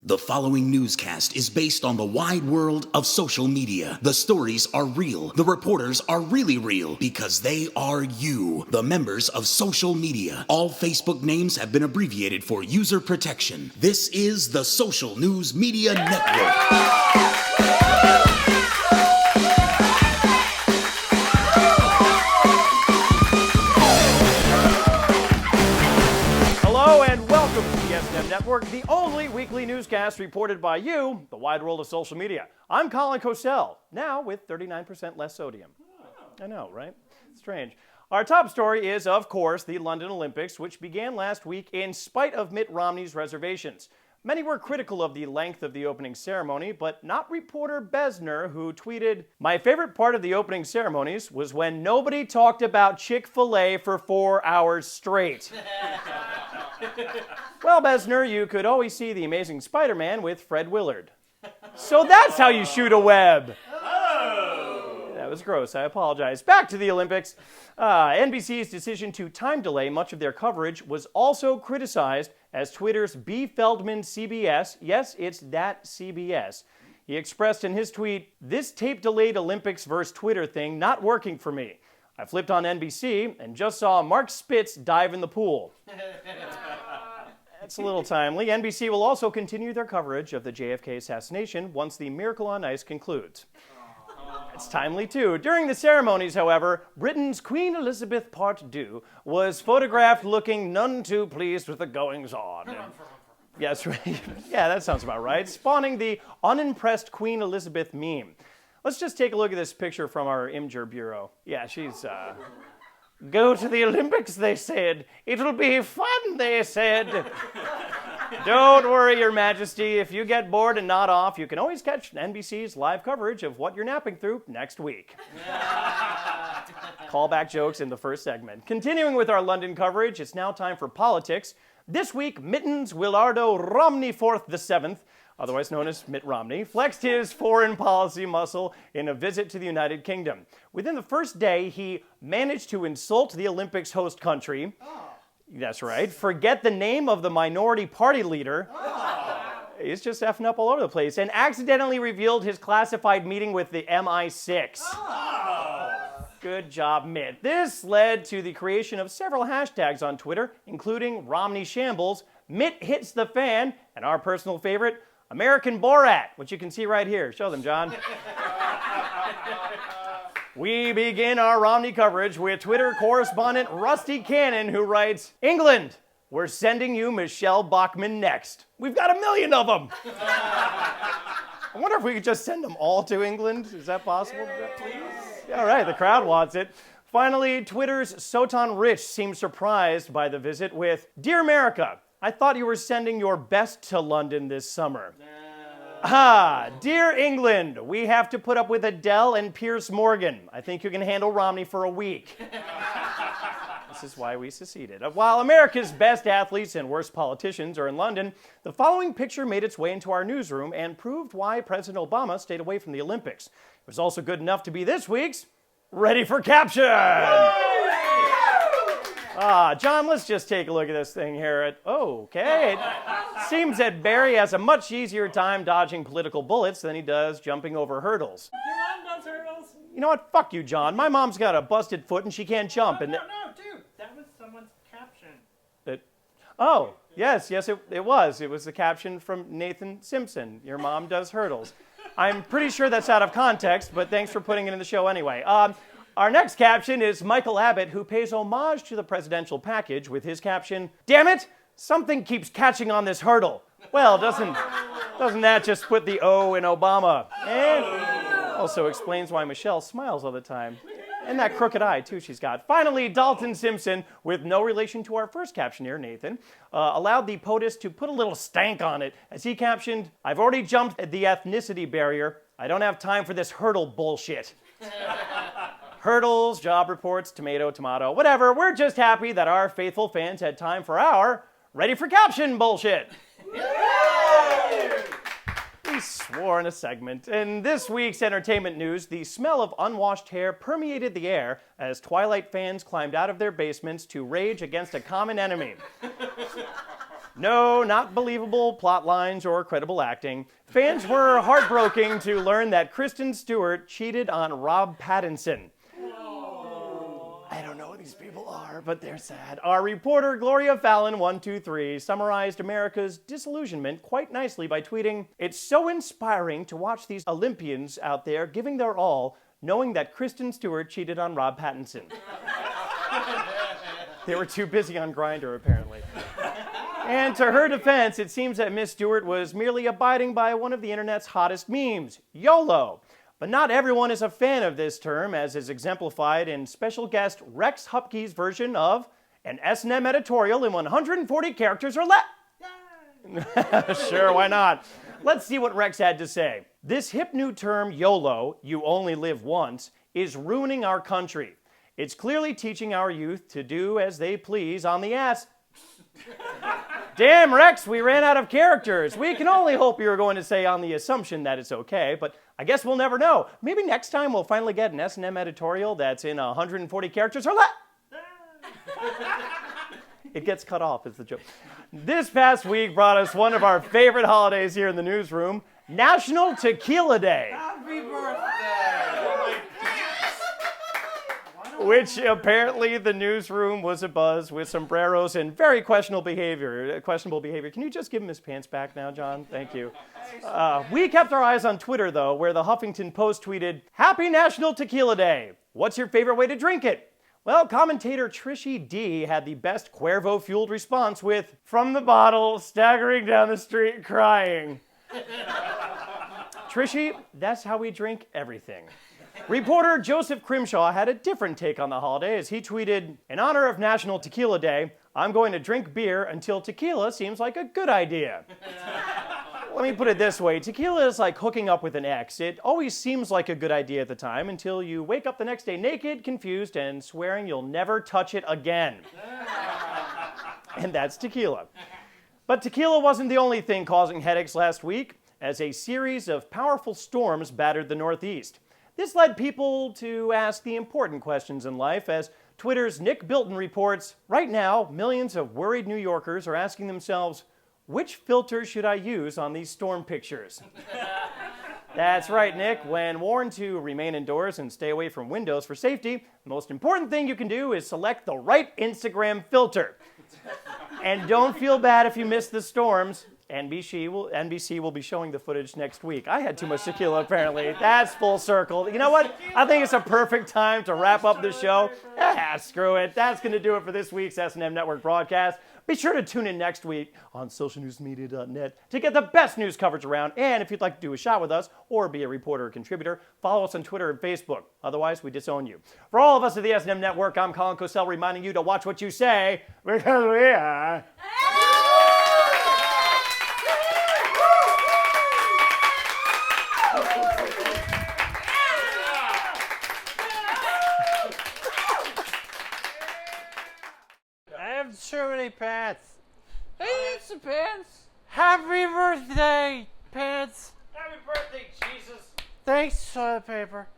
The following newscast is based on the wide world of social media. The stories are real. The reporters are really real because they are you, the members of social media. All Facebook names have been abbreviated for user protection. This is the Social News Media Network. SNM Network, the only weekly newscast reported by you, the wide world of social media. I'm Colin Cosell, now with 39% less sodium. I know, right? Strange. Our top story is, of course, the London Olympics, which began last week in spite of Mitt Romney's reservations. Many were critical of the length of the opening ceremony, but not reporter Besner, who tweeted, "My favorite part of the opening ceremonies was when nobody talked about Chick-fil-A for 4 hours straight." Well, Besner, you could always see The Amazing Spider-Man with Fred Willard. So that's how you shoot a web. That was gross. I apologize. Back to the Olympics. NBC's decision to time delay much of their coverage was also criticized as Twitter's B. Feldman CBS, yes, it's that CBS, he expressed in his tweet, "This tape-delayed Olympics versus Twitter thing not working for me. I flipped on NBC and just saw Mark Spitz dive in the pool." That's a little timely. NBC will also continue their coverage of the JFK assassination once the Miracle on Ice concludes. It's timely, too. During the ceremonies, however, Britain's Queen Elizabeth Part II was photographed looking none too pleased with the goings-on. Yes, right. Yeah, that sounds about right. Spawning the unimpressed Queen Elizabeth meme. Let's just take a look at this picture from our Imgur Bureau. Yeah, she's, Go to the Olympics, they said. It'll be fun, they said. Don't worry, Your Majesty. If you get bored and nod off, you can always catch NBC's live coverage of what you're napping through next week. Callback jokes in the first segment. Continuing with our London coverage, it's now time for politics. This week, Mittens Willardo Romney IV VII, otherwise known as Mitt Romney, flexed his foreign policy muscle in a visit to the United Kingdom. Within the first day, he managed to insult the Olympics host country. That's right. Forget the name of the minority party leader. He's just effing up all over the place. And accidentally revealed his classified meeting with the MI6. Good job, Mitt. This led to the creation of several hashtags on Twitter, including Romney Shambles, Mitt Hits the Fan, and our personal favorite, American Borat, which you can see right here. Show them, John. We begin our Romney coverage with Twitter correspondent Rusty Cannon, who writes, "England, we're sending you Michelle Bachmann next. We've got 1 million of them." I wonder if we could just send them all to England. Is that possible? Yeah, all right, the crowd wants it. Finally, Twitter's Soton Rich seemed surprised by the visit with, "Dear America, I thought you were sending your best to London this summer." Dear England, we have to put up with Adele and Piers Morgan. I think you can handle Romney for a week. This is why we seceded. While America's best athletes and worst politicians are in London, the following picture made its way into our newsroom and proved why President Obama stayed away from the Olympics. It was also good enough to be this week's Ready for Caption! John, let's just take a look at this thing here. Okay. It seems that Barry has a much easier time dodging political bullets than he does jumping over hurdles. Your mom does hurdles. You know what? Fuck you, John. My mom's got a busted foot and she can't jump. No, dude. That was someone's caption. Yes, it was. It was the caption from Nathan Simpson. Your mom does hurdles. I'm pretty sure that's out of context, but thanks for putting it in the show anyway. Our next caption is Michael Abbott, who pays homage to the presidential package with his caption, "Damn it, something keeps catching on this hurdle." Well, doesn't that just put the O in Obama? And also explains why Michelle smiles all the time. And that crooked eye, too, she's got. Finally, Dalton Simpson, with no relation to our first caption here, Nathan, allowed the POTUS to put a little stank on it as he captioned, "I've already jumped the ethnicity barrier. I don't have time for this hurdle bullshit." Hurdles, job reports, tomato, whatever. We're just happy that our faithful fans had time for our Ready for Caption bullshit. We swore in a segment. In this week's entertainment news, the smell of unwashed hair permeated the air as Twilight fans climbed out of their basements to rage against a common enemy. No, not believable plot lines or credible acting. Fans were heartbroken to learn that Kristen Stewart cheated on Rob Pattinson. I don't know what these people are, but they're sad. Our reporter, Gloria Fallon, 123, summarized America's disillusionment quite nicely by tweeting, "It's so inspiring to watch these Olympians out there giving their all, knowing that Kristen Stewart cheated on Rob Pattinson." They were too busy on Grindr, apparently. And to her defense, it seems that Miss Stewart was merely abiding by one of the internet's hottest memes, YOLO. But not everyone is a fan of this term, as is exemplified in special guest Rex Hupke's version of an SNM editorial in 140 characters or less. Sure, why not? Let's see what Rex had to say. "This hip new term, YOLO, you only live once, is ruining our country. It's clearly teaching our youth to do as they please on the ass." Damn, Rex, we ran out of characters. We can only hope you were going to say on the assumption that it's okay, but I guess we'll never know. Maybe next time we'll finally get an S&M editorial that's in 140 characters or less. It gets cut off, is the joke. This past week brought us one of our favorite holidays here in the newsroom, National Tequila Day. Happy birthday! Which apparently the newsroom was abuzz with sombreros and very questionable behavior. Can you just give him his pants back now, John? Thank you. We kept our eyes on Twitter, though, where the Huffington Post tweeted, "Happy National Tequila Day. What's your favorite way to drink it?" Well, commentator Trishy D had the best Cuervo-fueled response with, "From the bottle, staggering down the street, crying." Trishy, that's how we drink everything. Reporter Joseph Crimshaw had a different take on the holiday as he tweeted, "In honor of National Tequila Day, I'm going to drink beer until tequila seems like a good idea." Let me put it this way. Tequila is like hooking up with an ex. It always seems like a good idea at the time until you wake up the next day naked, confused, and swearing you'll never touch it again. And that's tequila. But tequila wasn't the only thing causing headaches last week, as a series of powerful storms battered the Northeast. This led people to ask the important questions in life, as Twitter's Nick Bilton reports, right now, millions of worried New Yorkers are asking themselves, which filter should I use on these storm pictures? That's right, Nick. When warned to remain indoors and stay away from windows for safety, the most important thing you can do is select the right Instagram filter. And don't feel bad if you miss the storms. NBC will be showing the footage next week. I had too much tequila, apparently. That's full circle. You know what? I think it's a perfect time to wrap up the show. Screw it. That's going to do it for this week's S&M Network broadcast. Be sure to tune in next week on SocialNewsMedia.net to get the best news coverage around. And if you'd like to do a shot with us or be a reporter or contributor, follow us on Twitter and Facebook. Otherwise, we disown you. For all of us at the S&M Network, I'm Colin Cosell reminding you to watch what you say, because we are... So many pants. Hey, it's the pants. Happy birthday, pants. Happy birthday, Jesus. Thanks, toilet paper.